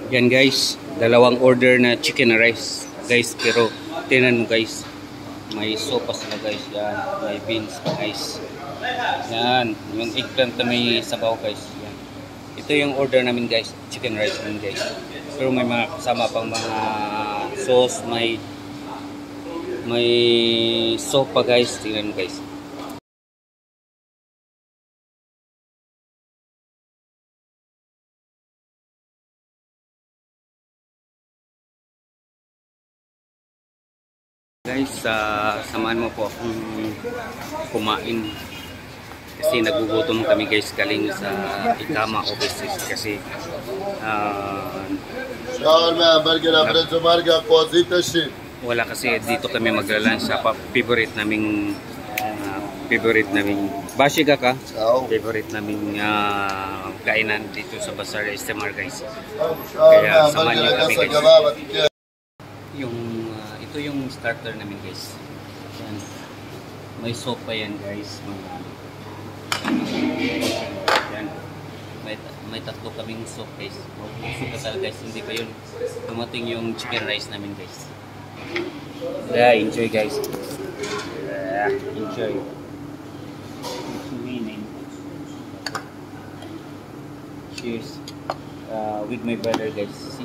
Yan guys, dalawang order na chicken rice guys, pero tinan mo guys, may sopa sila guys, yan, may beans guys, yan, yung eggplant na may sabaw guys, yan. Ito yung order namin guys, chicken rice namin guys, pero may mga kasama pang mga sauce, may sopa guys, tingnan mo guys. Guys, samahan mo po akong kumain kasi nagugutom kami guys galing sa Ikama offices kasi wala kasi dito kami magla-lunch sa favorite naming Bashiga ka? Favorite naming kainan dito sa Bazaar SMR guys. Kaya samahan niyo kami guys. Ito yung starter namin guys. Yan. May sopa yan guys. Yan. May tatlo kaming soup guys. Soup talaga guys. Hindi pa yun dumating yung chicken rice namin guys. Yeah, enjoy guys. Enjoy. Cheers. With my brother guys. See?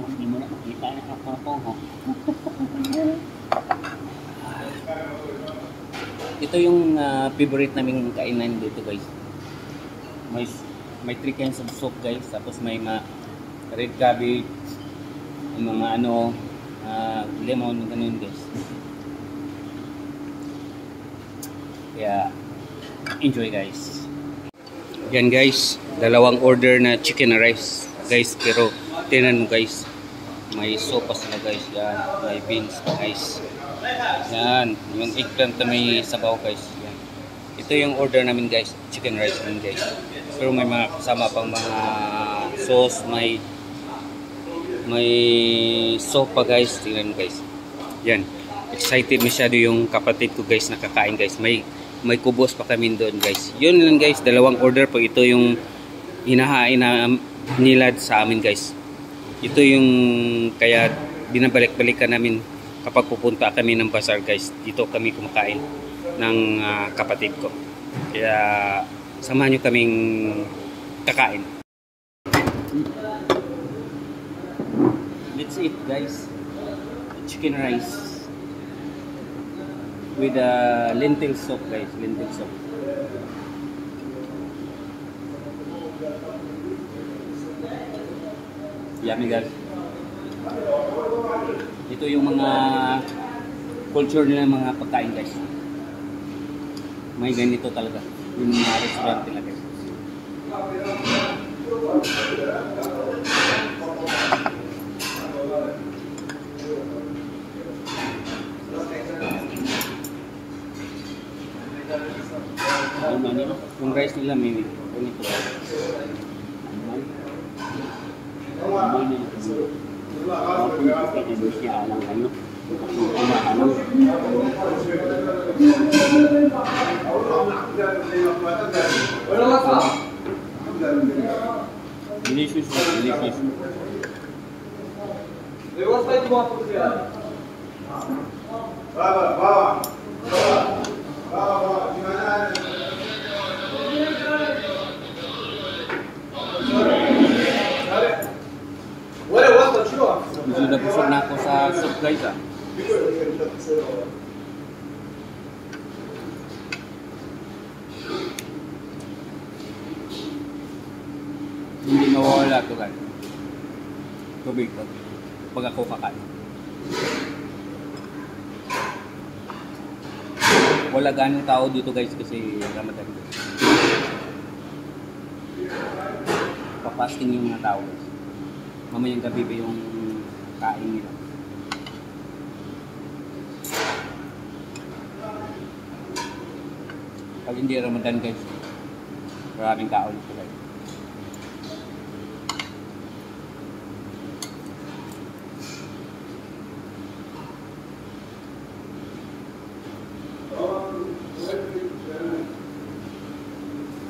Hindi mo na makita na ako ha. Ito yung favorite naming kainan dito guys. May 3 kinds of soup guys. Tapos may red cabbage, mga lemon, ganun guys. Kaya enjoy guys. Yan guys, dalawang order na chicken rice guys, pero tinan mo guys, may sopa sila guys, yan, may beans guys, yan, yung eggplant na may sabaw guys, yan. Ito yung order namin guys, chicken rice namin guys, pero may mga kasama pang mga sauce, may sopa guys, tingnan mo guys, yan. Excited masyado yung kapatid ko guys nakakain guys, may kubos pa kami doon guys. Yun lang guys, dalawang order po. Ito yung hinahain na nilad sa amin guys. Ito yung kaya binabalik-balikan namin kapag pupunta kami ng bazaar guys. Dito kami kumakain ng kapatid ko. Kaya samahan nyo kaming kakain. Let's eat guys. Chicken rice with lentil soup guys, lentil soup. Yummy guys. Ito yung mga culture nila, mga pagkain guys. May ganito talaga yung mga restaurant nila guys. Yung rice nila may ganito. Delicious, delicious. Busog na ako sa soup guys ah. Hindi mawawala ito guys. Tubig to pag ako kakain. Wala ganong tao dito guys kasi Ramadan. Papasting yung mga tao guys. Mamayang gabi ba yung kain nila. Pag hindi Ramadan guys, maraming tao dito guys.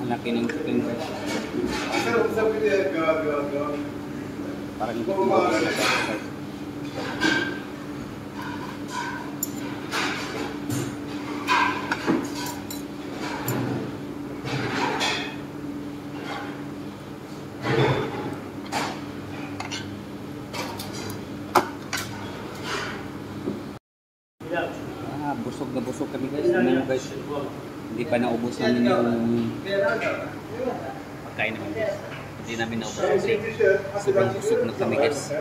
Laki ng chicken guys. Parang hindi ko guys. Busog kami guys. Ano guys? Hindi pa naubos namin yung pagkain namin guys. Hindi namin naubos kasi sobrang busog na kami guys.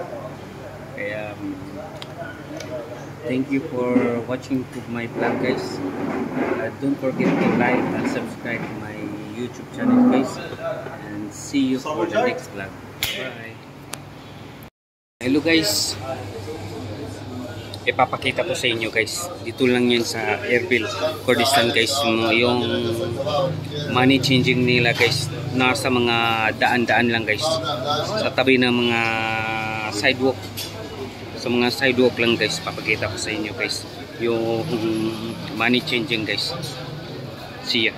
Kaya thank you for watching to my vlog guys. Don't forget to like and subscribe to my YouTube channel guys. And see you for the next vlog. Bye. Hello guys. Ipapakita ko sa inyo guys, dito lang yan sa Erbil, Kurdistan guys, yung money changing nila guys, nasa mga daan-daan lang guys, sa tabi ng mga sidewalk, sa mga sidewalk lang guys, papakita ko sa inyo guys, yung money changing guys. See ya.